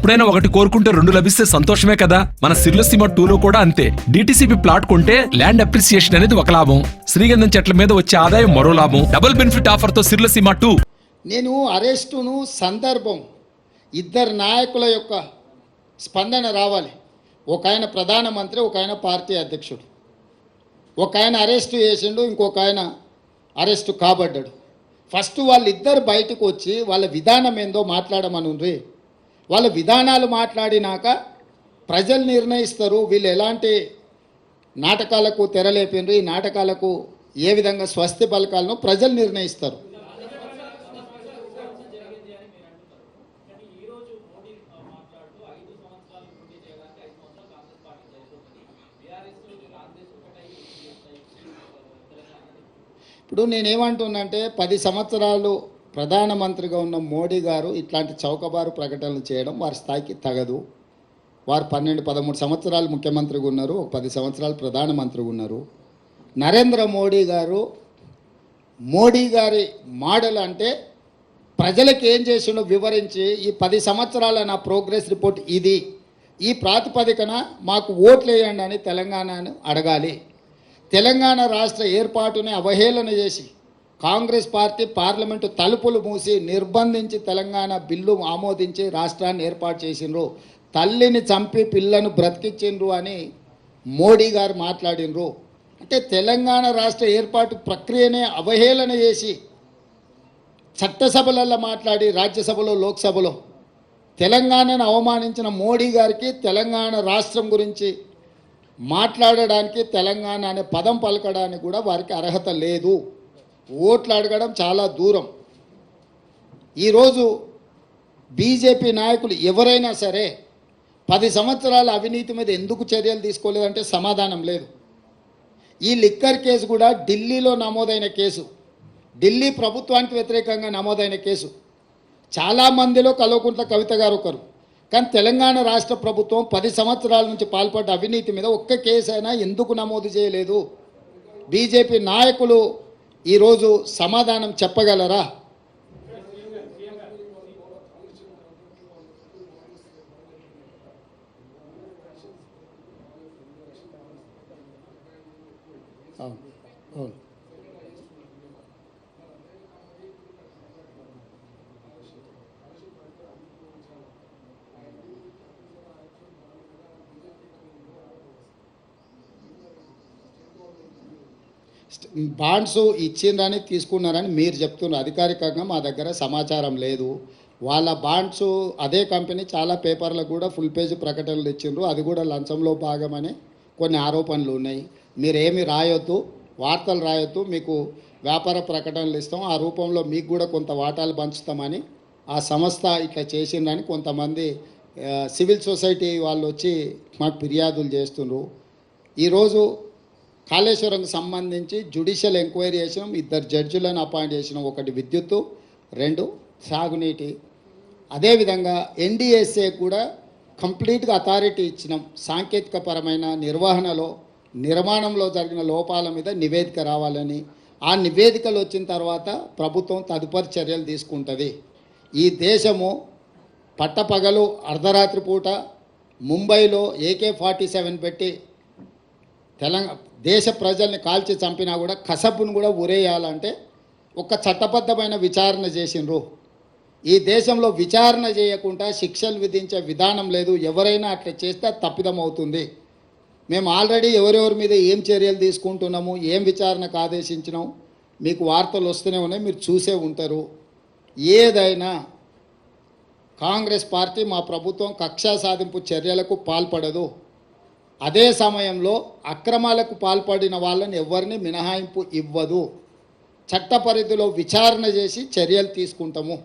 ఎప్పుడైనా ఒకటి కోరుకుంటే రెండు లభిస్తే సంతోషమే కదా. మన సిర్లసీమ 2లో కూడా అంతే. డిటిసిపి ప్లాట్ కొంటే ల్యాండ్ అప్రిసియేషన్ అనేది ఒక లాభం, శ్రీగంధం చెట్ల మీద వచ్చే ఆదాయం మరో లాభం. డబుల్ బెనిఫిట్ ఆఫర్ తో సిర్లసీమ 2. నేను అరెస్టును సందర్భం ఇద్దరు నాయకుల యొక్క స్పందన రావాలి. ఒక ఆయన ప్రధానమంత్రి, ఒక ఆయన పార్టీ అధ్యక్షుడు. ఒక ఆయన అరెస్టు చేసిండు, ఇంకొక ఆయన అరెస్టు కాబడ్డాడు. ఫస్ట్ వాళ్ళిద్దరు బయటకు వచ్చి వాళ్ళ విధానం ఏందో మాట్లాడమనుండ్రి. వాళ్ళ విధానాలు మాట్లాడినాక ప్రజలు నిర్ణయిస్తారు వీళ్ళు ఎలాంటి నాటకాలకు తెరలేపిండ్రు, ఈ నాటకాలకు ఏ విధంగా స్వస్తి పలకాలను ప్రజలు నిర్ణయిస్తారు. ఇప్పుడు నేనేమంటున్నానంటే 10 సంవత్సరాలు ప్రధానమంత్రిగా ఉన్న మోడీ గారు ఇట్లాంటి చౌకబారు ప్రకటనలు చేయడం వారి స్థాయికి తగదు. వారు 12-13 సంవత్సరాలు ముఖ్యమంత్రిగా ఉన్నారు, 10 సంవత్సరాలు ప్రధానమంత్రిగా ఉన్నారు. నరేంద్ర మోడీ గారు మోడీ గారి మోడల్ అంటే ప్రజలకు ఏం చేసిండో వివరించి ఈ 10 సంవత్సరాల నా ప్రోగ్రెస్ రిపోర్ట్ ఇది, ఈ ప్రాతిపదికన మాకు ఓట్లు వేయండి అని తెలంగాణను అడగాలి. తెలంగాణ రాష్ట్ర ఏర్పాటుని అవహేళన చేసి కాంగ్రెస్ పార్టీ పార్లమెంటు తలుపులు మూసి నిర్బంధించి తెలంగాణ బిల్లు ఆమోదించి రాష్ట్రాన్ని ఏర్పాటు చేసిండ్రు. తల్లిని చంపి పిల్లను బ్రతికించిండ్రు అని మోడీ గారు మాట్లాడినరు. అంటే తెలంగాణ రాష్ట్ర ఏర్పాటు ప్రక్రియనే అవహేళన చేసి చట్టసభలలో మాట్లాడి రాజ్యసభలో లోక్సభలో తెలంగాణను అవమానించిన మోడీ గారికి తెలంగాణ రాష్ట్రం గురించి మాట్లాడడానికి, తెలంగాణ అనే పదం పలకడానికి కూడా వారికి అర్హత లేదు. ఓట్లు అడగడం చాలా దూరం. ఈరోజు బీజేపీ నాయకులు ఎవరైనా సరే 10 సంవత్సరాల అవినీతి మీద ఎందుకు చర్యలు తీసుకోలేదంటే సమాధానం లేదు. ఈ లిక్కర్ కేసు కూడా ఢిల్లీలో నమోదైన కేసు, ఢిల్లీ ప్రభుత్వానికి వ్యతిరేకంగా నమోదైన కేసు. చాలామందిలో కల్వకుంట్ల కవిత గారు ఒకరు. కానీ తెలంగాణ రాష్ట్ర ప్రభుత్వం 10 సంవత్సరాల నుంచి పాల్పడ్డ అవినీతి మీద ఒక్క కేసు అయినా ఎందుకు నమోదు చేయలేదు? బీజేపీ నాయకులు ఈరోజు సమాధానం చెప్పగలరా? అవును. బాండ్స్ ఇచ్చిండ్రని తీసుకున్నారని మీరు చెప్తున్నారు. అధికారికంగా మా దగ్గర సమాచారం లేదు. వాళ్ళ బాండ్స్ అదే కంపెనీ చాలా పేపర్లకు కూడా ఫుల్ పేజ్ ప్రకటనలు ఇచ్చిండ్రు. అది కూడా లంచంలో భాగమని కొన్ని ఆరోపణలు ఉన్నాయి. మీరేమి రాయొద్దు, వార్తలు రాయొద్దు, మీకు వ్యాపార ప్రకటనలు ఇస్తాం, ఆ రూపంలో మీకు కూడా కొంత వాటాలు పంచుతామని ఆ సంస్థ ఇట్లా చేసిందని కొంతమంది సివిల్ సొసైటీ వాళ్ళు వచ్చి మాకు ఫిర్యాదులు చేస్తున్నారు. ఈరోజు కాళేశ్వరంకి సంబంధించి జ్యుడిషియల్ ఎంక్వైరీ చేసినాం, 2 జడ్జిలను అపాయింట్ చేసినాం. ఒకటి విద్యుత్తు, 2 సాగునీటి. అదేవిధంగా ఎన్డీఎస్ఏ కూడా కంప్లీట్గా అథారిటీ ఇచ్చినాం. సాంకేతికపరమైన నిర్మాణంలో జరిగిన లోపాల మీద నివేదిక రావాలని. ఆ నివేదికలు వచ్చిన తర్వాత ప్రభుత్వం తదుపరి చర్యలు తీసుకుంటుంది. ఈ దేశము పట్టపగలు అర్ధరాత్రి పూట ముంబైలో AK-47 పెట్టి దేశ ప్రజల్ని కాల్చి చంపినా కూడా కసబును కూడా ఉరేయాలంటే ఒక చట్టబద్ధమైన విచారణ చేసిండ్రు. ఈ దేశంలో విచారణ చేయకుండా శిక్షలు విధించే విధానం లేదు. ఎవరైనా అట్లా చేస్తే తప్పిదం అవుతుంది. మేము ఆల్రెడీ ఎవరెవరి మీద ఏం చర్యలు తీసుకుంటున్నాము, ఏం విచారణకు ఆదేశించినాం మీకు వార్తలు వస్తూనే ఉన్నాయి, మీరు చూసే ఉంటారు. ఏదైనా కాంగ్రెస్ పార్టీ మా ప్రభుత్వం కక్షా సాధింపు చర్యలకు పాల్పడదు. అదే సమయంలో అక్రమాలకు పాల్పడిన వాళ్ళని ఎవరిని మినహాయింపు ఇవ్వదు. చట్ట పరిధిలో విచారణ చేసి చర్యలు తీసుకుంటాము.